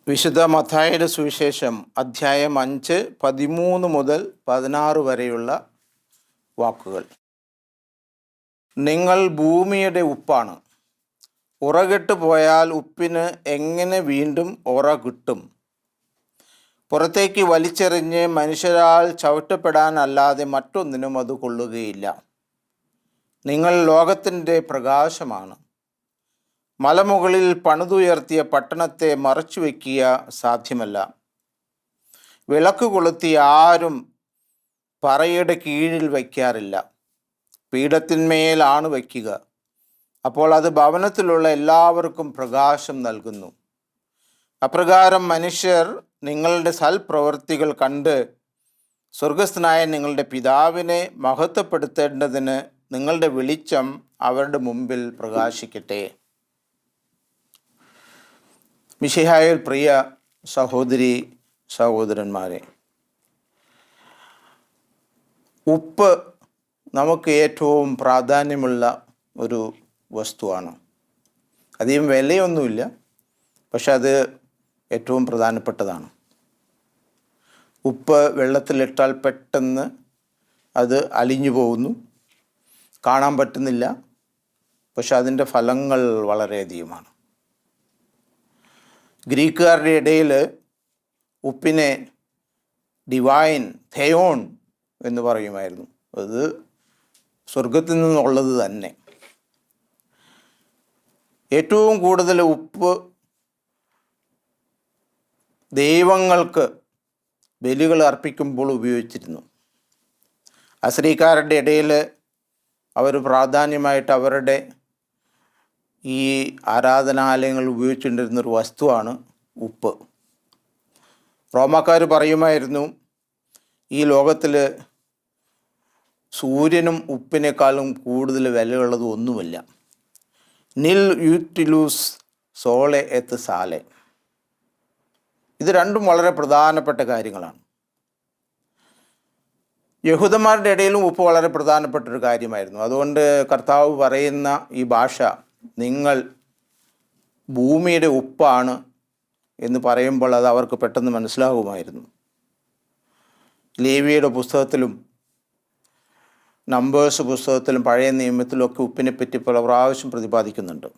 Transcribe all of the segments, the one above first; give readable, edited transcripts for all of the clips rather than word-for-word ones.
വിശുദ്ധ മത്തായിയുടെ സുവിശേഷം അധ്യായം 5 13 മുതൽ 16 വരെയുള്ള വാക്കുകൾ. നിങ്ങൾ ഭൂമിയുടെ ഉപ്പാണ്. ഉറകെട്ട് പോയാൽ ഉപ്പിന് എങ്ങനെ വീണ്ടും ഉറ കിട്ടും? പുറത്തേക്ക് വലിച്ചെറിഞ്ഞ് മനുഷ്യരാൽ ചവിട്ടപ്പെടാനല്ലാതെ മറ്റൊന്നിനും അത് കൊള്ളുകയില്ല. നിങ്ങൾ ലോകത്തിൻ്റെ പ്രകാശമാണ്. മലമുകളിൽ പണിതുയർത്തിയ പട്ടണത്തെ മറച്ചു വയ്ക്കുക സാധ്യമല്ല. വിളക്ക് കൊളുത്തി ആരും പറയുടെ കീഴിൽ വയ്ക്കാറില്ല, പീഠത്തിന്മേലാണ് വയ്ക്കുക. അപ്പോൾ അത് ഭവനത്തിലുള്ള എല്ലാവർക്കും പ്രകാശം നൽകുന്നു. അപ്രകാരം മനുഷ്യർ നിങ്ങളുടെ സൽപ്രവൃത്തികൾ കണ്ട് സ്വർഗസ്ഥനായ നിങ്ങളുടെ പിതാവിനെ മഹത്വപ്പെടുത്തേണ്ടതിന് നിങ്ങളുടെ വെളിച്ചം അവരുടെ മുമ്പിൽ പ്രകാശിക്കട്ടെ. മിശിഹായിൽ പ്രിയ സഹോദരി സഹോദരന്മാരെ, ഉപ്പ് നമുക്ക് ഏറ്റവും പ്രാധാന്യമുള്ള ഒരു വസ്തുവാണ്. അധികം വിലയൊന്നുമില്ല, പക്ഷെ അത് ഏറ്റവും പ്രധാനപ്പെട്ടതാണ്. ഉപ്പ് വെള്ളത്തിലിട്ടാൽ പെട്ടെന്ന് അത് അലിഞ്ഞു പോകുന്നു, കാണാൻ പറ്റുന്നില്ല, പക്ഷെ അതിൻ്റെ ഫലങ്ങൾ വളരെയധികമാണ്. ഗ്രീക്കുകാരുടെ ഇടയിൽ ഉപ്പിനെ ഡിവൈൻ തെയോൺ എന്ന് പറയുമായിരുന്നു. അത് സ്വർഗത്തിൽ നിന്നുള്ളത് തന്നെ. ഏറ്റവും കൂടുതൽ ഉപ്പ് ദൈവങ്ങൾക്ക് ബലികൾ അർപ്പിക്കുമ്പോൾ ഉപയോഗിച്ചിരുന്നു. അസ്രീക്കാരുടെ ഇടയിൽ അവർ പ്രാധാന്യമായിട്ട് അവരുടെ ഈ ആരാധനാലയങ്ങൾ ഉപയോഗിച്ചുകൊണ്ടിരുന്നൊരു വസ്തുവാണ് ഉപ്പ്. റോമാക്കാർ പറയുമായിരുന്നു, ഈ ലോകത്തിൽ സൂര്യനും ഉപ്പിനേക്കാളും കൂടുതൽ വിലയുള്ളത് ഒന്നുമില്ല. നിൽ യൂറ്റിലൂസ് സോളെ എത്ത് സാലെ. ഇത് രണ്ടും വളരെ പ്രധാനപ്പെട്ട കാര്യങ്ങളാണ്. യഹൂദന്മാരുടെ ഇടയിലും ഉപ്പ് വളരെ പ്രധാനപ്പെട്ടൊരു കാര്യമായിരുന്നു. അതുകൊണ്ട് കർത്താവ് പറയുന്ന ഈ ഭാഷ, നിങ്ങൾ ഭൂമിയുടെ ഉപ്പാണ് എന്ന് പറയുമ്പോൾ അത് അവർക്ക് പെട്ടെന്ന് മനസ്സിലാകുമായിരുന്നു. ലേവിയുടെ പുസ്തകത്തിലും നമ്പേഴ്സ് പുസ്തകത്തിലും പഴയ നിയമത്തിലുമൊക്കെ ഉപ്പിനെപ്പറ്റി പല പ്രാവശ്യം പ്രതിപാദിക്കുന്നുണ്ട്.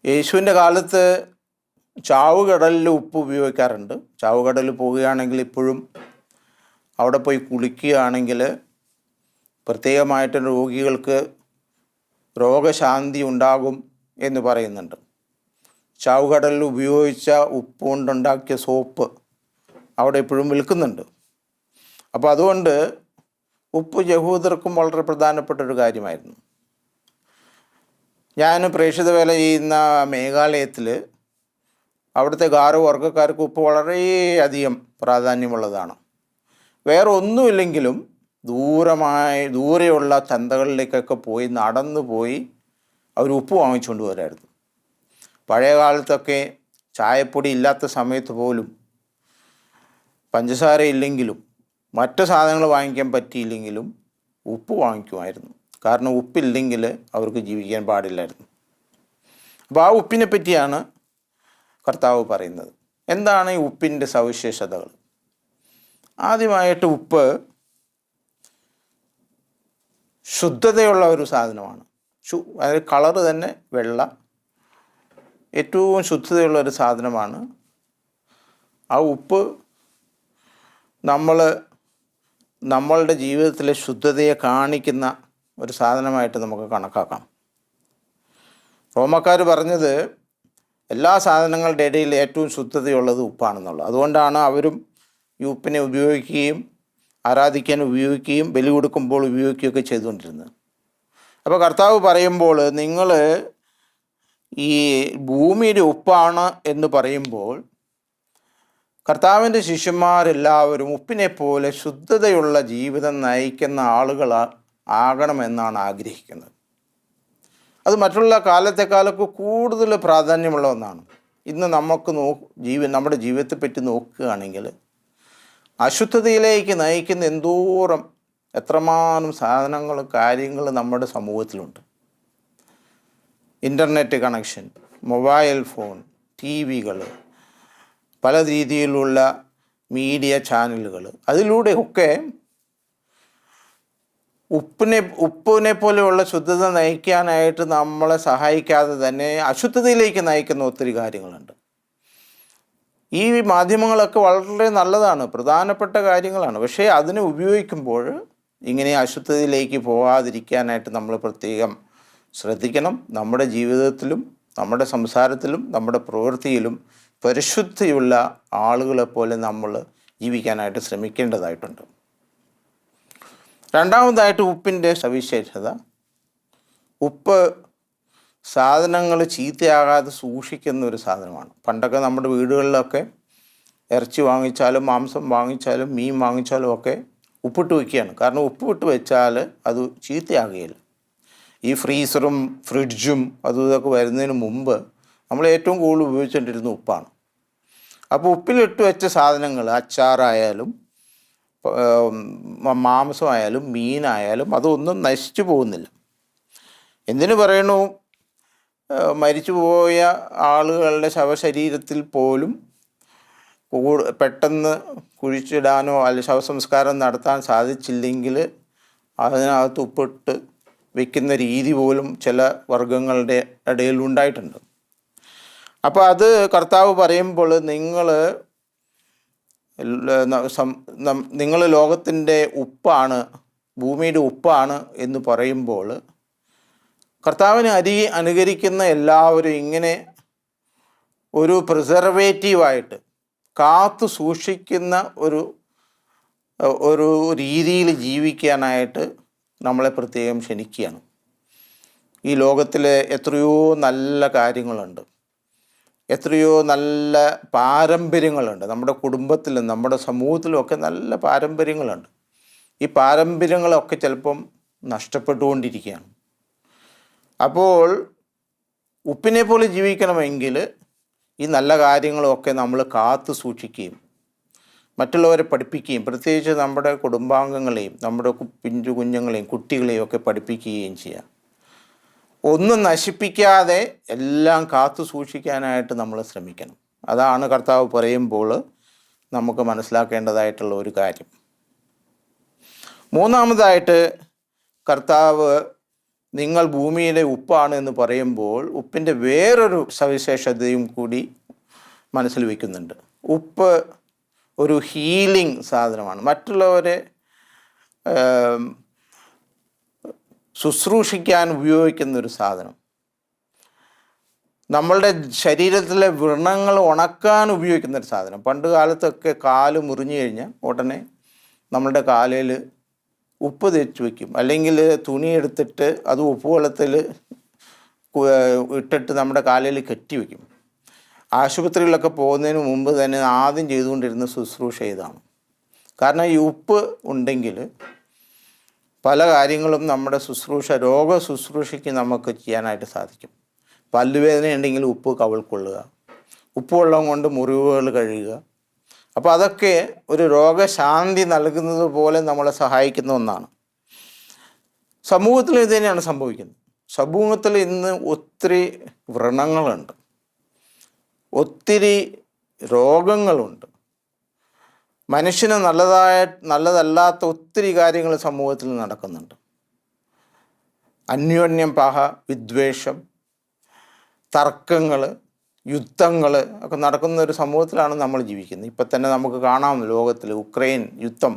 യേശുവിൻ്റെ കാലത്ത് ചാവുകടലിൽ ഉപ്പ് ഉപയോഗിക്കാറുണ്ട്. ചാവുകടലിൽ പോവുകയാണെങ്കിൽ ഇപ്പോഴും അവിടെ പോയി കുളിക്കുകയാണെങ്കിൽ പ്രത്യേകമായിട്ട് രോഗികൾക്ക് രോഗശാന്തി ഉണ്ടാകും എന്ന് പറയുന്നുണ്ട്. ചാവുകടലിൽ ഉപയോഗിച്ച ഉപ്പ് കൊണ്ടുണ്ടാക്കിയ സോപ്പ് അവിടെ ഇപ്പോഴും വിൽക്കുന്നുണ്ട്. അപ്പോൾ അതുകൊണ്ട് ഉപ്പ് യഹൂദർക്കും വളരെ പ്രധാനപ്പെട്ടൊരു കാര്യമായിരുന്നു. ഞാൻ പ്രേക്ഷിത വേല ചെയ്യുന്ന മേഘാലയത്തിൽ അവിടുത്തെ ഗാരോ വർഗ്ഗക്കാർക്ക് ഉപ്പ് വളരെയധികം പ്രാധാന്യമുള്ളതാണ്. വേറെ ഒന്നുമില്ലെങ്കിലും ദൂരെയുള്ള ചന്തകളിലേക്കൊക്കെ പോയി നടന്നു പോയി അവർ ഉപ്പ് വാങ്ങിച്ചുകൊണ്ട് വരായിരുന്നു. പഴയ കാലത്തൊക്കെ ചായപ്പൊടി ഇല്ലാത്ത സമയത്ത് പോലും പഞ്ചസാര ഇല്ലെങ്കിലും മറ്റ് സാധനങ്ങൾ വാങ്ങിക്കാൻ പറ്റിയില്ലെങ്കിലും ഉപ്പ് വാങ്ങിക്കുമായിരുന്നു. കാരണം ഉപ്പില്ലെങ്കിൽ അവർക്ക് ജീവിക്കാൻ പാടില്ലായിരുന്നു. അപ്പോൾ ആ ഉപ്പിനെ പറ്റിയാണ് കർത്താവ് പറയുന്നത്. എന്താണ് ഈ ഉപ്പിൻ്റെ സവിശേഷതകൾ? ആദ്യമായിട്ട് ഉപ്പ് ശുദ്ധതയുള്ള ഒരു സാധനമാണ്. അതായത് കളറ് തന്നെ വെള്ള, ഏറ്റവും ശുദ്ധതയുള്ള ഒരു സാധനമാണ്. ആ ഉപ്പ് നമ്മളുടെ ജീവിതത്തിലെ ശുദ്ധതയെ കാണിക്കുന്ന ഒരു സാധനമായിട്ട് നമുക്ക് കണക്കാക്കാം. റോമക്കാർ പറഞ്ഞത് എല്ലാ സാധനങ്ങളുടെ ഇടയിൽ ഏറ്റവും ശുദ്ധതയുള്ളത് ഉപ്പാണെന്നുള്ളത്. അതുകൊണ്ടാണ് അവരും ഈ ഉപ്പിനെ ഉപയോഗിക്കുകയും ആരാധിക്കാൻ ഉപയോഗിക്കുകയും ബലി കൊടുക്കുമ്പോൾ ഉപയോഗിക്കുകയൊക്കെ ചെയ്തുകൊണ്ടിരുന്നത്. അപ്പോൾ കർത്താവ് പറയുമ്പോൾ നിങ്ങൾ ഈ ഭൂമിയുടെ ഉപ്പാണ് എന്ന് പറയുമ്പോൾ കർത്താവിൻ്റെ ശിഷ്യന്മാരെല്ലാവരും ഉപ്പിനെ പോലെ ശുദ്ധതയുള്ള ജീവിതം നയിക്കുന്ന ആളുകൾ ആകണമെന്നാണ് ആഗ്രഹിക്കുന്നത്. അത് മറ്റുള്ള കാലത്തെക്കാളൊക്കെ കൂടുതൽ പ്രാധാന്യമുള്ള ഒന്നാണ്. ഇന്ന് നമുക്ക് നമ്മുടെ ജീവിതത്തെപ്പറ്റി നോക്കുകയാണെങ്കിൽ അശുദ്ധതയിലേക്ക് നയിക്കുന്ന എത്രമാനം സാധനങ്ങൾ കാര്യങ്ങൾ നമ്മുടെ സമൂഹത്തിലുണ്ട്. ഇൻ്റർനെറ്റ് കണക്ഷൻ, മൊബൈൽ ഫോൺ, TV-കൾ, പല രീതിയിലുള്ള മീഡിയ ചാനലുകൾ, അതിലൂടെയൊക്കെ ഉപ്പിനെ പോലെയുള്ള ശുദ്ധത നയിക്കാനായിട്ട് നമ്മളെ സഹായിക്കാതെ തന്നെ അശുദ്ധതയിലേക്ക് നയിക്കുന്ന ഒത്തിരി കാര്യങ്ങളുണ്ട്. ഈ മാധ്യമങ്ങളൊക്കെ വളരെ നല്ലതാണ്, പ്രധാനപ്പെട്ട കാര്യങ്ങളാണ്. പക്ഷേ അതിനെ ഉപയോഗിക്കുമ്പോൾ ഇങ്ങനെ അശുദ്ധതയിലേക്ക് പോകാതിരിക്കാനായിട്ട് നമ്മൾ പ്രത്യേകം ശ്രദ്ധിക്കണം. നമ്മുടെ ജീവിതത്തിലും നമ്മുടെ സംസാരത്തിലും നമ്മുടെ പ്രവൃത്തിയിലും പരിശുദ്ധിയുള്ള ആളുകളെപ്പോലെ നമ്മൾ ജീവിക്കാനായിട്ട് ശ്രമിക്കേണ്ടതായിട്ടുണ്ട്. രണ്ടാമതായിട്ട് ഉപ്പിൻ്റെ സവിശേഷത, ഉപ്പ് സാധനങ്ങൾ ചീത്തയാകാതെ സൂക്ഷിക്കുന്ന ഒരു സാധനമാണ്. പണ്ടൊക്കെ നമ്മുടെ വീടുകളിലൊക്കെ ഇറച്ചി വാങ്ങിച്ചാലും മാംസം വാങ്ങിച്ചാലും മീൻ വാങ്ങിച്ചാലും ഒക്കെ ഉപ്പിട്ട് വയ്ക്കുകയാണ്. കാരണം ഉപ്പിട്ട് വെച്ചാൽ അത് ചീത്തയാകുകയില്ല. ഈ ഫ്രീസറും ഫ്രിഡ്ജും അതും ഇതൊക്കെ വരുന്നതിന് മുമ്പ് നമ്മൾ ഏറ്റവും കൂടുതൽ ഉപയോഗിച്ചുകൊണ്ടിരുന്ന ഉപ്പാണ്. അപ്പോൾ ഉപ്പിലിട്ട് വെച്ച സാധനങ്ങൾ, അച്ചാറായാലും മാംസമായാലും മീനായാലും അതൊന്നും നശിച്ചു പോകുന്നില്ല. എന്തിനു പറയണു, മരിച്ചുപോയ ആളുകളുടെ ശവശരീരത്തിൽ പോലും പെട്ടെന്ന് കുഴിച്ചിടാനോ അല്ലെങ്കിൽ ശവസംസ്കാരം നടത്താൻ സാധിച്ചില്ലെങ്കിൽ അതിനകത്ത് ഉപ്പിട്ട് വയ്ക്കുന്ന രീതി പോലും ചില വർഗങ്ങളുടെ ഇടയിൽ ഉണ്ടായിട്ടുണ്ട്. അപ്പോൾ അത് കർത്താവ് പറയുമ്പോൾ നിങ്ങൾ ലോകത്തിൻ്റെ ഉപ്പാണ്, ഭൂമിയുടെ ഉപ്പാണ് എന്ന് പറയുമ്പോൾ കർത്താവിനെ അനുകരിക്കുന്ന എല്ലാവരും ഇങ്ങനെ ഒരു പ്രിസർവേറ്റീവായിട്ട് കാത്തു സൂക്ഷിക്കുന്ന ഒരു രീതിയിൽ ജീവിക്കാനായിട്ട് നമ്മളെ പ്രത്യേകം ക്ഷണിക്കുകയാണ്. ഈ ലോകത്തിൽ എത്രയോ നല്ല കാര്യങ്ങളുണ്ട്, എത്രയോ നല്ല പാരമ്പര്യങ്ങളുണ്ട്. നമ്മുടെ കുടുംബത്തിലും നമ്മുടെ സമൂഹത്തിലും ഒക്കെ നല്ല പാരമ്പര്യങ്ങളുണ്ട്. ഈ പാരമ്പര്യങ്ങളൊക്കെ ചിലപ്പം നഷ്ടപ്പെട്ടുകൊണ്ടിരിക്കുകയാണ്. അപ്പോൾ ഉപ്പിനെ പോലെ ജീവിക്കണമെങ്കിൽ ഈ നല്ല കാര്യങ്ങളൊക്കെ നമ്മൾ കാത്തു സൂക്ഷിക്കുകയും മറ്റുള്ളവരെ പഠിപ്പിക്കുകയും പ്രത്യേകിച്ച് നമ്മുടെ കുടുംബാംഗങ്ങളെയും നമ്മുടെ പിഞ്ചു കുഞ്ഞുങ്ങളെയും കുട്ടികളെയും ഒക്കെ പഠിപ്പിക്കുകയും ചെയ്യാം. ഒന്നും നശിപ്പിക്കാതെ എല്ലാം കാത്തു സൂക്ഷിക്കാനായിട്ട് നമ്മൾ ശ്രമിക്കണം. അതാണ് കർത്താവ് പറയുമ്പോൾ നമുക്ക് മനസ്സിലാക്കേണ്ടതായിട്ടുള്ള ഒരു കാര്യം. മൂന്നാമതായിട്ട് കർത്താവ് നിങ്ങൾ ഭൂമിയിലെ ഉപ്പാണ് എന്ന് പറയുമ്പോൾ ഉപ്പിൻ്റെ വേറൊരു സവിശേഷതയും കൂടി മനസ്സിൽ വയ്ക്കുന്നുണ്ട്. ഉപ്പ് ഒരു ഹീലിംഗ് സാധനമാണ്. മറ്റുള്ളവരെ ശുശ്രൂഷിക്കാൻ ഉപയോഗിക്കുന്നൊരു സാധനം. നമ്മളുടെ ശരീരത്തിലെ വ്രണങ്ങൾ ഉണക്കാൻ ഉപയോഗിക്കുന്നൊരു സാധനം. പണ്ട് കാലത്തൊക്കെ കാല് മുറിഞ്ഞു കഴിഞ്ഞാൽ ഉടനെ നമ്മളുടെ കാലിൽ ഉപ്പ് തേച്ച് വയ്ക്കും, അല്ലെങ്കിൽ തുണി എടുത്തിട്ട് അത് ഉപ്പ് വെള്ളത്തിൽ ഇട്ടിട്ട് നമ്മുടെ കാലിൽ കെട്ടി വയ്ക്കും. ആശുപത്രികളിലൊക്കെ പോകുന്നതിന് മുമ്പ് തന്നെ ആദ്യം ചെയ്തുകൊണ്ടിരുന്ന ശുശ്രൂഷ ഇതാണ്. കാരണം ഈ ഉപ്പ് ഉണ്ടെങ്കിൽ പല കാര്യങ്ങളും നമ്മുടെ രോഗ ശുശ്രൂഷയ്ക്ക് നമുക്ക് ചെയ്യാനായിട്ട് സാധിക്കും. പല്ലുവേദന ഉണ്ടെങ്കിൽ ഉപ്പ് കവിൾക്കൊള്ളുക, ഉപ്പുവെള്ളം കൊണ്ട് മുറിവുകൾ കഴുകുക. അപ്പോൾ അതൊക്കെ ഒരു രോഗശാന്തി നൽകുന്നത് പോലെ നമ്മളെ സഹായിക്കുന്ന ഒന്നാണ്. സമൂഹത്തിൽ ഇത് തന്നെയാണ് സംഭവിക്കുന്നത്. സമൂഹത്തിൽ ഇന്ന് ഒത്തിരി വ്രണങ്ങളുണ്ട്, ഒത്തിരി രോഗങ്ങളുണ്ട്, മനുഷ്യന് നല്ലതല്ലാത്ത ഒത്തിരി കാര്യങ്ങൾ സമൂഹത്തിൽ നടക്കുന്നുണ്ട്. അന്യോന്യം പക, വിദ്വേഷം, തർക്കങ്ങൾ, യുദ്ധങ്ങൾ ഒക്കെ നടക്കുന്ന ഒരു സമൂഹത്തിലാണ് നമ്മൾ ജീവിക്കുന്നത്. ഇപ്പം തന്നെ നമുക്ക് കാണാം, ലോകത്തിൽ ഉക്രൈൻ യുദ്ധം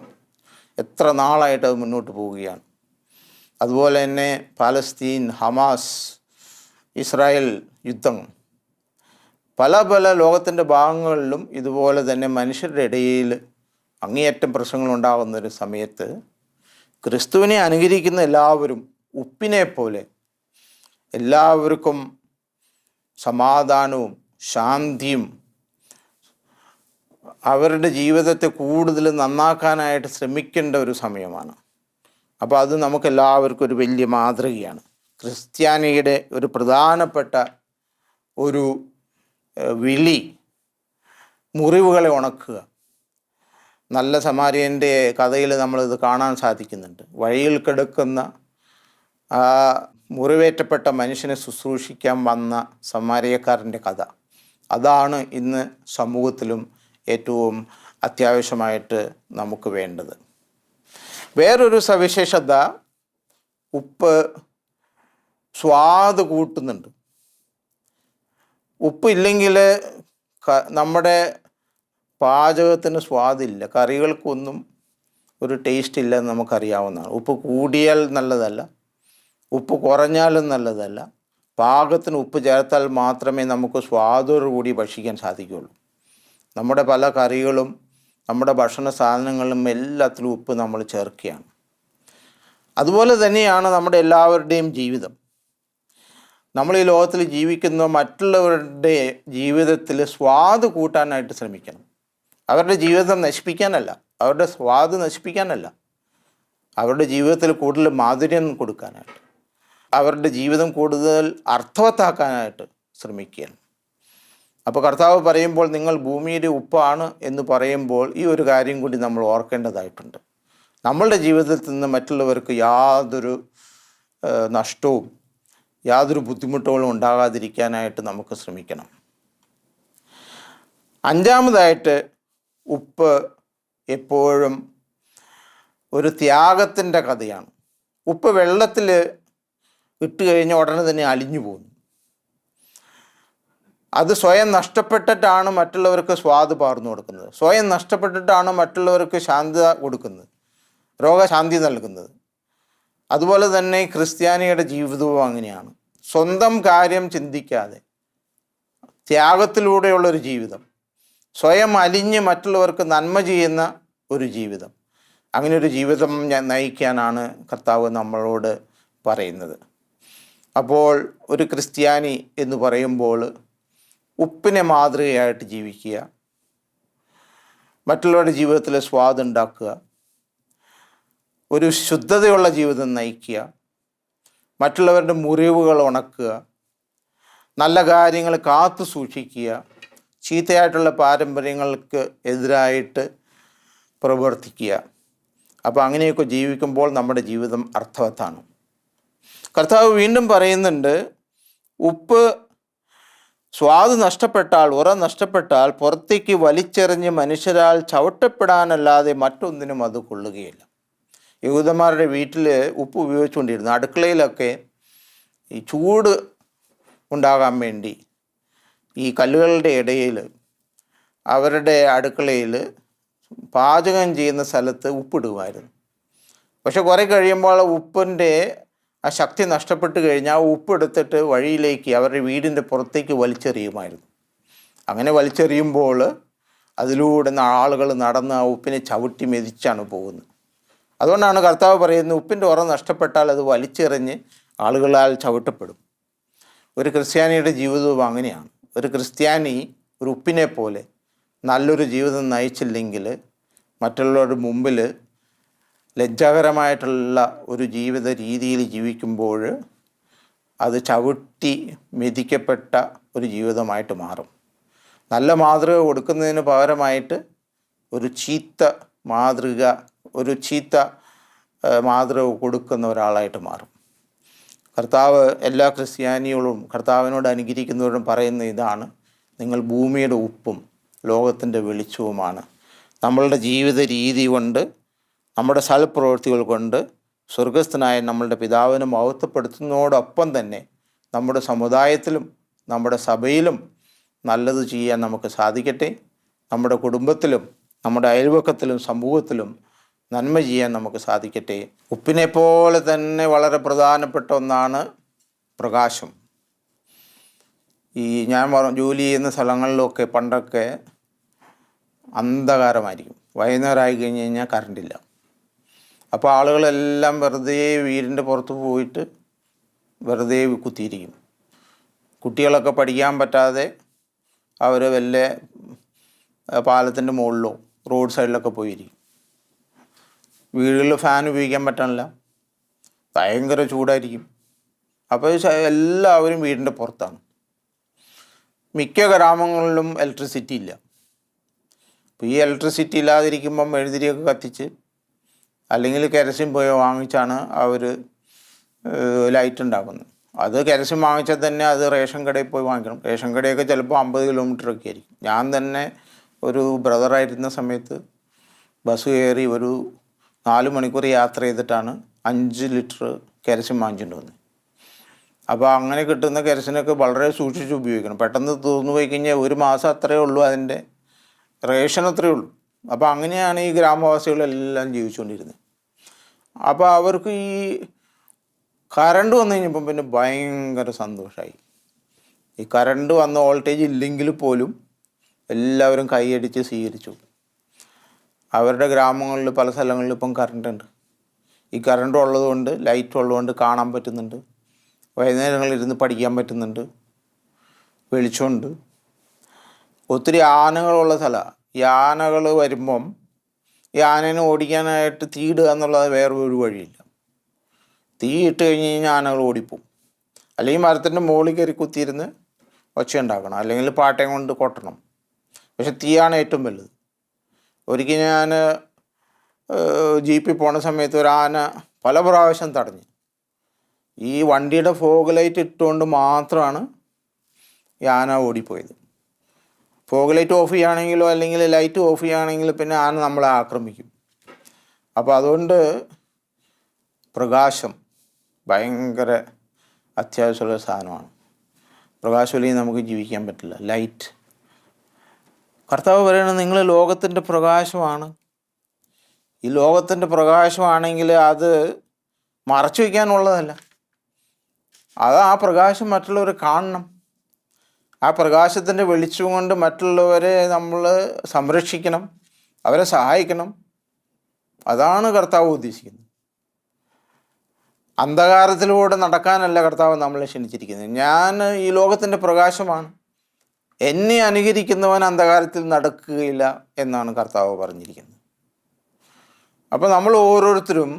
എത്ര നാളായിട്ട് അത് മുന്നോട്ട് പോവുകയാണ്. അതുപോലെ തന്നെ പാലസ്തീൻ, ഹമാസ്, ഇസ്രായേൽ യുദ്ധം, പല ലോകത്തിൻ്റെ ഭാഗങ്ങളിലും ഇതുപോലെ തന്നെ മനുഷ്യരുടെ ഇടയിൽ അങ്ങേയറ്റം പ്രശ്നങ്ങളുണ്ടാകുന്നൊരു സമയത്ത് ക്രിസ്തുവിനെ അനുകരിക്കുന്ന എല്ലാവരും ഉപ്പിനെ പോലെ എല്ലാവർക്കും സമാധാനവും ശാന്തിയും അവരുടെ ജീവിതത്തെ കൂടുതൽ നന്നാക്കാനായിട്ട് ശ്രമിക്കേണ്ട ഒരു സമയമാണ്. അപ്പോൾ അത് നമുക്കെല്ലാവർക്കും ഒരു വലിയ മാതൃകയാണ്. ക്രിസ്ത്യാനിയുടെ ഒരു പ്രധാനപ്പെട്ട ഒരു വിളി മുറിവുകളെ ഉണക്കുക. നല്ല സമാരിയൻ്റെ കഥയിൽ നമ്മളിത് കാണാൻ സാധിക്കുന്നുണ്ട്. വഴിയിൽ കിടക്കുന്ന മുറിവേറ്റപ്പെട്ട മനുഷ്യനെ ശുശ്രൂഷിക്കാൻ വന്ന സമാരിയക്കാരൻ്റെ കഥ. അതാണ് ഇന്ന് സമൂഹത്തിലും ഏറ്റവും അത്യാവശ്യമായിട്ട് നമുക്ക് വേണ്ടത്. വേറൊരു സവിശേഷത, ഉപ്പ് സ്വാദ് കൂട്ടുന്നുണ്ട്. ഉപ്പ് ഇല്ലെങ്കിൽ നമ്മുടെ പാചകത്തിന് സ്വാദില്ല, കറികൾക്കൊന്നും ഒരു ടേസ്റ്റ് ഇല്ലെന്ന് നമുക്കറിയാവുന്നതാണ്. ഉപ്പ് കൂടിയാൽ നല്ലതല്ല, ഉപ്പ് കുറഞ്ഞാലും നല്ലതല്ല. പാകത്തിന് ഉപ്പ് ചേർത്താൽ മാത്രമേ നമുക്ക് സ്വാദോടുകൂടി ഭക്ഷിക്കാൻ സാധിക്കുകയുള്ളൂ. നമ്മുടെ പല കറികളും നമ്മുടെ ഭക്ഷണ സാധനങ്ങളിലും എല്ലാത്തിലും ഉപ്പ് നമ്മൾ ചേർക്കുകയാണ്. അതുപോലെ തന്നെയാണ് നമ്മുടെ എല്ലാവരുടെയും ജീവിതം. നമ്മൾ ഈ ലോകത്തിൽ ജീവിക്കുന്ന മറ്റുള്ളവരുടെ ജീവിതത്തിൽ സ്വാദ് കൂട്ടാനായിട്ട് ശ്രമിക്കണം. അവരുടെ ജീവിതം നശിപ്പിക്കാനല്ല, അവരുടെ സ്വാദ് നശിപ്പിക്കാനല്ല, അവരുടെ ജീവിതത്തിൽ കൂടുതൽ മാധുര്യം കൊടുക്കാനായിട്ട്, അവരുടെ ജീവിതം കൂടുതൽ അർത്ഥവത്താക്കാനായിട്ട് ശ്രമിക്കുകയാണ്. അപ്പോൾ കർത്താവ് പറയുമ്പോൾ നിങ്ങൾ ഭൂമിയുടെ ഉപ്പാണ് എന്ന് പറയുമ്പോൾ ഈ ഒരു കാര്യം കൂടി നമ്മൾ ഓർക്കേണ്ടതായിട്ടുണ്ട്. നമ്മളുടെ ജീവിതത്തിൽ നിന്ന് മറ്റുള്ളവർക്ക് യാതൊരു നഷ്ടവും യാതൊരു ബുദ്ധിമുട്ടുകളും ഉണ്ടാകാതിരിക്കാനായിട്ട് നമുക്ക് ശ്രമിക്കണം. അഞ്ചാമതായിട്ട്, ഉപ്പ് എപ്പോഴും ഒരു ത്യാഗത്തിൻ്റെ കഥയാണ്. ഉപ്പ് വെള്ളത്തിൽ ഇട്ട് കഴിഞ്ഞ ഉടനെ തന്നെ അലിഞ്ഞു പോകുന്നു. അത് സ്വയം നഷ്ടപ്പെട്ടിട്ടാണ് മറ്റുള്ളവർക്ക് സ്വാദ് പകർന്നു കൊടുക്കുന്നത്, സ്വയം നഷ്ടപ്പെട്ടിട്ടാണ് മറ്റുള്ളവർക്ക് ശാന്തത കൊടുക്കുന്നത്, രോഗശാന്തി നൽകുന്നത്. അതുപോലെ തന്നെ ക്രിസ്ത്യാനിയുടെ ജീവിതവും അങ്ങനെയാണ്. സ്വന്തം കാര്യം ചിന്തിക്കാതെ ത്യാഗത്തിലൂടെയുള്ളൊരു ജീവിതം, സ്വയം അലിഞ്ഞ് മറ്റുള്ളവർക്ക് നന്മ ചെയ്യുന്ന ഒരു ജീവിതം, അങ്ങനെ ഒരു ജീവിതം നയിക്കാനാണ് കർത്താവ് നമ്മളോട് പറയുന്നത്. അപ്പോൾ ഒരു ക്രിസ്ത്യാനി എന്ന് പറയുമ്പോൾ ഉപ്പിനെ മാതൃകയായിട്ട് ജീവിക്കുക, മറ്റുള്ളവരുടെ ജീവിതത്തിൽ സ്വാദുണ്ടാക്കുക, ഒരു ശുദ്ധതയുള്ള ജീവിതം നയിക്കുക, മറ്റുള്ളവരുടെ മുറിവുകൾ ഉണക്കുക, നല്ല കാര്യങ്ങൾ കാത്തു സൂക്ഷിക്കുക, ചീത്തയായിട്ടുള്ള പാരമ്പര്യങ്ങൾക്ക് എതിരായിട്ട് പ്രവർത്തിക്കുക. അപ്പോൾ അങ്ങനെയൊക്കെ ജീവിക്കുമ്പോൾ നമ്മുടെ ജീവിതം അർത്ഥവത്താണ്. കർത്താവ് വീണ്ടും പറയുന്നുണ്ട്, ഉപ്പ് സ്വാദ് നഷ്ടപ്പെട്ടാൽ, ഉറ നഷ്ടപ്പെട്ടാൽ പുറത്തേക്ക് വലിച്ചെറിഞ്ഞ് മനുഷ്യരാൽ ചവിട്ടപ്പെടാനല്ലാതെ മറ്റൊന്നിനും അത് കൊള്ളുകയില്ല. യഹൂദന്മാരുടെ വീട്ടിൽ ഉപ്പ് ഉപയോഗിച്ചുകൊണ്ടിരുന്നു. അടുക്കളയിലൊക്കെ ഈ ചൂട് ഉണ്ടാകാൻ വേണ്ടി ഈ കല്ലുകളുടെ ഇടയിൽ അവരുടെ അടുക്കളയിൽ പാചകം ചെയ്യുന്ന സ്ഥലത്ത് ഉപ്പിടുമായിരുന്നു. പക്ഷെ കുറേ കഴിയുമ്പോൾ ഉപ്പിൻ്റെ ആ ശക്തി നഷ്ടപ്പെട്ട് കഴിഞ്ഞാൽ ആ ഉപ്പെടുത്തിട്ട് വഴിയിലേക്ക് അവരുടെ വീടിൻ്റെ പുറത്തേക്ക് വലിച്ചെറിയുമായിരുന്നു. അങ്ങനെ വലിച്ചെറിയുമ്പോൾ അതിലൂടെ ആളുകൾ നടന്ന് ആ ഉപ്പിനെ ചവിട്ടി മെതിച്ചാണ് പോകുന്നത്. അതുകൊണ്ടാണ് കർത്താവ് പറയുന്നത്, ഉപ്പിൻ്റെ ഉറ നഷ്ടപ്പെട്ടാൽ അത് വലിച്ചെറിഞ്ഞ് ആളുകളാൽ ചവിട്ടപ്പെടും. ഒരു ക്രിസ്ത്യാനിയുടെ ജീവിതവും അങ്ങനെയാണ്. ഒരു ക്രിസ്ത്യാനി ഒരു ഉപ്പിനെ പോലെ നല്ലൊരു ജീവിതം നയിച്ചില്ലെങ്കിൽ മറ്റുള്ളവരുടെ മുമ്പിൽ ലജ്ജാകരമായിട്ടുള്ള ഒരു ജീവിത രീതിയിൽ ജീവിക്കുമ്പോൾ അത് ചവിട്ടി മെതിക്കപ്പെട്ട ഒരു ജീവിതമായിട്ട് മാറും. നല്ല മാതൃക കൊടുക്കുന്നതിന് പകരമായിട്ട് ഒരു ചീത്ത മാതൃക കൊടുക്കുന്ന ഒരാളായിട്ട് മാറും. കർത്താവ് എല്ലാ ക്രിസ്ത്യാനികളും കർത്താവിനോട് അനുകരിക്കുന്നവരും പറയുന്ന ഇതാണ്, നിങ്ങൾ ഭൂമിയുടെ ഉപ്പും ലോകത്തിൻ്റെ വെളിച്ചവുമാണ്. നമ്മളുടെ ജീവിത രീതി കൊണ്ട്, നമ്മുടെ സൽപ്രവൃത്തികൾ കൊണ്ട് സ്വർഗസ്ഥനായ നമ്മളുടെ പിതാവിനെ മഹത്വപ്പെടുത്തുന്നതോടൊപ്പം തന്നെ നമ്മുടെ സമുദായത്തിലും നമ്മുടെ സഭയിലും നല്ലത് ചെയ്യാൻ നമുക്ക് സാധിക്കട്ടെ. നമ്മുടെ കുടുംബത്തിലും നമ്മുടെ അയൽവക്കത്തിലും സമൂഹത്തിലും നന്മ ചെയ്യാൻ നമുക്ക് സാധിക്കട്ടെ. ഉപ്പിനെ പോലെ തന്നെ വളരെ പ്രധാനപ്പെട്ട ഒന്നാണ് പ്രകാശം. ഞാൻ ജോലി ചെയ്യുന്ന സ്ഥലങ്ങളിലൊക്കെ പണ്ടൊക്കെ അന്ധകാരമായിരിക്കും. വൈകുന്നേരമായി കഴിഞ്ഞ് കഴിഞ്ഞാൽ കറണ്ടില്ല. അപ്പോൾ ആളുകളെല്ലാം വെറുതെ വീടിൻ്റെ പുറത്ത് പോയിട്ട് വെറുതെ കുത്തിയിരിക്കും. കുട്ടികളൊക്കെ പഠിക്കാൻ പറ്റാതെ അവർ വല്ല പാലത്തിൻ്റെ മുകളിലോ റോഡ് സൈഡിലൊക്കെ പോയിരിക്കും. വീടുകളിൽ ഫാൻ ഉപയോഗിക്കാൻ പറ്റാനില്ല, ഭയങ്കര ചൂടായിരിക്കും. അപ്പോൾ എല്ലാവരും വീടിൻ്റെ പുറത്താണ്. മിക്ക ഗ്രാമങ്ങളിലും ഇലക്ട്രിസിറ്റി ഇല്ല. അപ്പോൾ ഈ ഇലക്ട്രിസിറ്റി ഇല്ലാതിരിക്കുമ്പം മെഴുതിരിയൊക്കെ കത്തിച്ച് അല്ലെങ്കിൽ കെരസിൻ പോയോ വാങ്ങിച്ചാണ് അവർ ലൈറ്റ് ഉണ്ടാക്കുന്നത്. അത് കരസ്യം വാങ്ങിച്ചാൽ തന്നെ അത് റേഷൻ കടയിൽ പോയി വാങ്ങിക്കണം. റേഷൻ കടയൊക്കെ ചിലപ്പോൾ 50 കിലോമീറ്ററൊക്കെ ആയിരിക്കും. ഞാൻ തന്നെ ഒരു ബ്രദറായിരുന്ന സമയത്ത് ബസ് കയറി ഒരു 4 മണിക്കൂർ യാത്ര ചെയ്തിട്ടാണ് 5 ലിറ്റർ കരസ്യം വാങ്ങിച്ചിട്ട് വന്നത്. അപ്പോൾ അങ്ങനെ കിട്ടുന്ന കരസ്യനൊക്കെ വളരെ സൂക്ഷിച്ച് ഉപയോഗിക്കണം. പെട്ടെന്ന് തീർന്നു പോയി കഴിഞ്ഞാൽ 1 മാസം അത്രയേ ഉള്ളൂ അതിൻ്റെ റേഷൻ, അത്രയേ ഉള്ളൂ. അപ്പോൾ അങ്ങനെയാണ് ഈ ഗ്രാമവാസികളെല്ലാം ജീവിച്ചുകൊണ്ടിരുന്നത്. അപ്പോൾ അവർക്ക് ഈ കറണ്ട് വന്നു കഴിഞ്ഞപ്പം പിന്നെ ഭയങ്കര സന്തോഷമായി. ഈ കറണ്ട് വന്ന വോൾട്ടേജ് ഇല്ലെങ്കിൽ പോലും എല്ലാവരും കൈയടിച്ച് സ്വീകരിച്ചു. അവരുടെ ഗ്രാമങ്ങളിൽ പല സ്ഥലങ്ങളിലും ഇപ്പം കറണ്ടുണ്ട്. ഈ കറണ്ട് ഉള്ളതുകൊണ്ട്, ലൈറ്റ് ഉള്ളതുകൊണ്ട് കാണാൻ പറ്റുന്നുണ്ട്, വൈകുന്നേരങ്ങളിൽ ഇരുന്ന് പഠിക്കാൻ പറ്റുന്നുണ്ട്, വെളിച്ചമുണ്ട്. ഒത്തിരി ആനകളുള്ള സ്ഥലമാണ്. ഈ ആനകൾ വരുമ്പം ഈ ആനേനെ ഓടിക്കാനായിട്ട് തീയിടുക എന്നുള്ളത് വേറൊരു വഴിയില്ല. തീ ഇട്ട് കഴിഞ്ഞ് കഴിഞ്ഞാൽ ആനകൾ ഓടിപ്പോവും. അല്ലെങ്കിൽ മരത്തിൻ്റെ മുകളിൽ കയറി കുത്തിയിരുന്ന് ഒച്ച ഉണ്ടാക്കണം, അല്ലെങ്കിൽ പാട്ടയും കൊണ്ട് കൊട്ടണം. പക്ഷെ തീയാണ് ഏറ്റവും വലുത്. ഒരിക്കൽ ഞാൻ ജീപ്പിൽ പോണ സമയത്ത് ഒരു ആന പല പ്രാവശ്യം തടഞ്ഞു. ഈ വണ്ടിയുടെ ഫോഗ് ലൈറ്റ് ഇട്ടുകൊണ്ട് മാത്രമാണ് ഈ ആന ഓടിപ്പോയത്. ഫോഗ് ലൈറ്റ് ഓഫ് ചെയ്യുകയാണെങ്കിലോ അല്ലെങ്കിൽ ലൈറ്റ് ഓഫ് ചെയ്യുകയാണെങ്കിൽ പിന്നെ ആന നമ്മളെ ആക്രമിക്കും. അപ്പോൾ അതുകൊണ്ട് പ്രകാശം ഭയങ്കര അത്യാവശ്യമുള്ള സാധനമാണ്. പ്രകാശമില്ലെങ്കിൽ നമുക്ക് ജീവിക്കാൻ പറ്റില്ല. ലൈറ്റ്, കർത്താവ് പറയുന്നത് നിങ്ങൾ ലോകത്തിൻ്റെ പ്രകാശമാണ്. ഈ ലോകത്തിൻ്റെ പ്രകാശമാണെങ്കിൽ അത് മറച്ചു വയ്ക്കാനുള്ളതല്ല. അത് ആ പ്രകാശം മറ്റുള്ളവർ കാണണം. ആ പ്രകാശത്തിൻ്റെ വെളിച്ചം കൊണ്ട് മറ്റുള്ളവരെ നമ്മൾ സംരക്ഷിക്കണം, അവരെ സഹായിക്കണം. അതാണ് കർത്താവ് ഉദ്ദേശിക്കുന്നത്. അന്ധകാരത്തിലൂടെ നടക്കാനല്ല കർത്താവ് നമ്മളെ ക്ഷണിച്ചിരിക്കുന്നത്. ഞാൻ ഈ ലോകത്തിൻ്റെ പ്രകാശമാണ്, എന്നെ അനുകരിക്കുന്നവൻ അന്ധകാരത്തിൽ നടക്കുകയില്ല എന്നാണ് കർത്താവ് പറഞ്ഞിരിക്കുന്നത്. അപ്പോൾ നമ്മൾ ഓരോരുത്തരും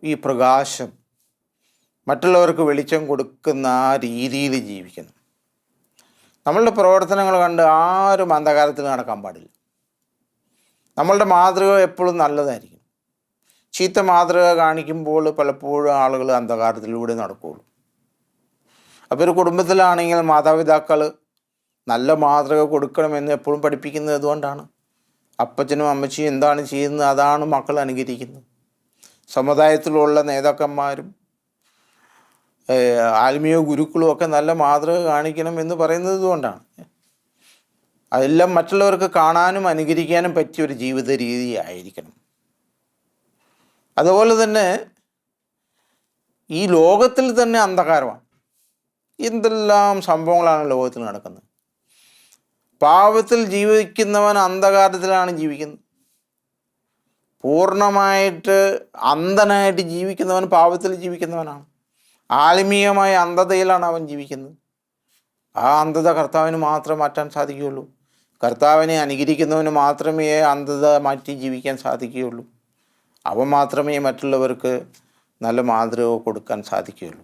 ഈ പ്രകാശം മറ്റുള്ളവർക്ക് വെളിച്ചം കൊടുക്കുന്ന ആ രീതിയിൽ ജീവിക്കണം. നമ്മളുടെ പ്രവർത്തനങ്ങൾ കണ്ട് ആരും അന്ധകാരത്തിൽ നടക്കാൻ പാടില്ല. നമ്മളുടെ മാതൃക എപ്പോഴും നല്ലതായിരിക്കും. ചീത്ത മാതൃക കാണിക്കുമ്പോൾ പലപ്പോഴും ആളുകൾ അന്ധകാരത്തിലൂടെ നടക്കുകയുള്ളൂ. അപ്പോൾ ഒരു കുടുംബത്തിലാണെങ്കിൽ മാതാപിതാക്കൾ നല്ല മാതൃക കൊടുക്കണമെന്ന് എപ്പോഴും പഠിപ്പിക്കുന്നത് അതുകൊണ്ടാണ്. അപ്പച്ചനും അമ്മച്ചിയും എന്താണ് ചെയ്യുന്നത് അതാണ് മക്കൾ അനുകരിക്കുന്നത്. സമുദായത്തിലുള്ള നേതാക്കന്മാരും ആത്മീയ ഗുരുക്കളും ഒക്കെ നല്ല മാതൃക കാണിക്കണം എന്ന് പറയുന്നത് കൊണ്ടാണ്. അതെല്ലാം മറ്റുള്ളവർക്ക് കാണാനും അനുകരിക്കാനും പറ്റിയൊരു ജീവിത രീതി ആയിരിക്കണം. അതുപോലെ തന്നെ ഈ ലോകത്തിൽ തന്നെ അന്ധകാരമാണ്. എന്തെല്ലാം സംഭവങ്ങളാണ് ലോകത്തിൽ നടക്കുന്നത്. പാപത്തിൽ ജീവിക്കുന്നവൻ അന്ധകാരത്തിലാണ് ജീവിക്കുന്നത്. പൂർണ്ണമായിട്ട് അന്ധനായിട്ട് ജീവിക്കുന്നവൻ പാപത്തിൽ ജീവിക്കുന്നവനാണ്. ആത്മീയമായ അന്ധതയിലാണ് അവൻ ജീവിക്കുന്നത്. ആ അന്ധത കർത്താവിന് മാത്രമേ മാറ്റാൻ സാധിക്കുകയുള്ളൂ. കർത്താവിനെ അനുകരിക്കുന്നവന് മാത്രമേ അന്ധത മാറ്റി ജീവിക്കാൻ സാധിക്കുകയുള്ളൂ. അവൻ മാത്രമേ മറ്റുള്ളവർക്ക് നല്ല മാതൃക കൊടുക്കാൻ സാധിക്കുകയുള്ളൂ.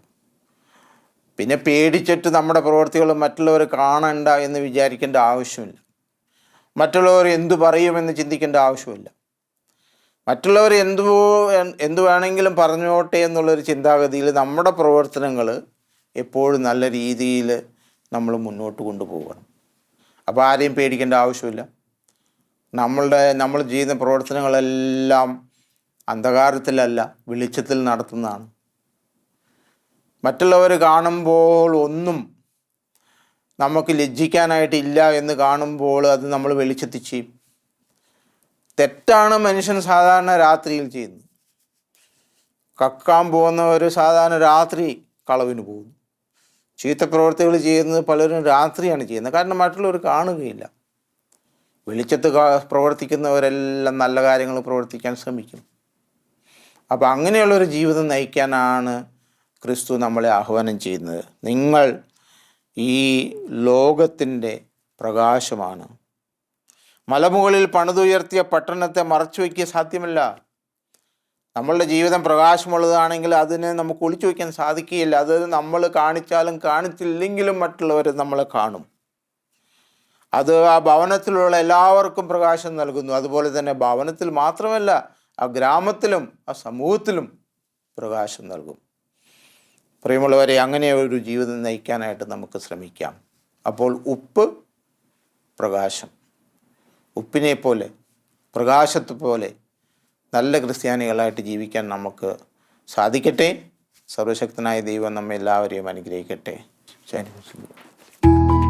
പിന്നെ പേടിച്ചിട്ട് നമ്മുടെ പ്രവൃത്തികൾ മറ്റുള്ളവർ കാണണ്ട എന്ന് വിചാരിക്കേണ്ട ആവശ്യമില്ല. മറ്റുള്ളവർ എന്തു പറയുമെന്ന് ചിന്തിക്കേണ്ട ആവശ്യമില്ല. മറ്റുള്ളവർ എന്തു വേണമെങ്കിലും പറഞ്ഞോട്ടെ എന്നുള്ളൊരു ചിന്താഗതിയിൽ നമ്മുടെ പ്രവർത്തനങ്ങൾ എപ്പോഴും നല്ല രീതിയിൽ നമ്മൾ മുന്നോട്ട് കൊണ്ടുപോകണം. അപ്പോൾ ആരെയും പേടിക്കേണ്ട ആവശ്യമില്ല. നമ്മൾ ചെയ്യുന്ന പ്രവർത്തനങ്ങളെല്ലാം അന്ധകാരത്തിലല്ല, വെളിച്ചത്തിൽ നടത്തുന്നതാണ്. മറ്റുള്ളവർ കാണുമ്പോൾ ഒന്നും നമുക്ക് ലജ്ജിക്കാനായിട്ടില്ല എന്ന് കാണുമ്പോൾ അത് നമ്മൾ വെളിച്ചത്തിൽ ചെയ്യും. തെറ്റാണ് മനുഷ്യൻ സാധാരണ രാത്രിയിൽ ചെയ്യുന്നത്. കക്കാൻ പോകുന്നവർ സാധാരണ രാത്രി കളവിന് പോകുന്നു. ചീത്ത പ്രവൃത്തികൾ ചെയ്യുന്നത് പലരും രാത്രിയാണ് ചെയ്യുന്നത്. കാരണം മറ്റുള്ളവർ കാണുകയില്ല. വെളിച്ചത്ത് പ്രവർത്തിക്കുന്നവരെല്ലാം നല്ല കാര്യങ്ങൾ പ്രവർത്തിക്കാൻ ശ്രമിക്കും. അപ്പോൾ അങ്ങനെയുള്ളൊരു ജീവിതം നയിക്കാനാണ് ക്രിസ്തു നമ്മളെ ആഹ്വാനം ചെയ്യുന്നത്. നിങ്ങൾ ഈ ലോകത്തിൻ്റെ പ്രകാശമാണ്. മലമുകളിൽ പണിതുയർത്തിയ പട്ടണത്തെ മറച്ചു വയ്ക്കുക സാധ്യമല്ല. നമ്മളുടെ ജീവിതം പ്രകാശമുള്ളതാണെങ്കിൽ അതിനെ നമുക്ക് ഒളിച്ചു വയ്ക്കാൻ സാധിക്കുകയില്ല. അത് നമ്മൾ കാണിച്ചാലും കാണിച്ചില്ലെങ്കിലും മറ്റുള്ളവർ നമ്മളെ കാണും. അത് ആ ഭവനത്തിലുള്ള എല്ലാവർക്കും പ്രകാശം നൽകുന്നു. അതുപോലെ തന്നെ ഭവനത്തിൽ മാത്രമല്ല, ആ ഗ്രാമത്തിലും ആ സമൂഹത്തിലും പ്രകാശം നൽകും. പ്രിയമുള്ളവരെ, അങ്ങനെ ഒരു ജീവിതം നയിക്കാനായിട്ട് നമുക്ക് ശ്രമിക്കാം. അപ്പോൾ ഉപ്പ്, പ്രകാശം. ഉപ്പിനെ പോലെ, പ്രകാശത്തെ പോലെ നല്ല ക്രിസ്ത്യാനികളായിട്ട് ജീവിക്കാൻ നമുക്ക് സാധിക്കട്ടെ. സർവശക്തനായ ദൈവം നമ്മെ എല്ലാവരെയും അനുഗ്രഹിക്കട്ടെ. ശരി.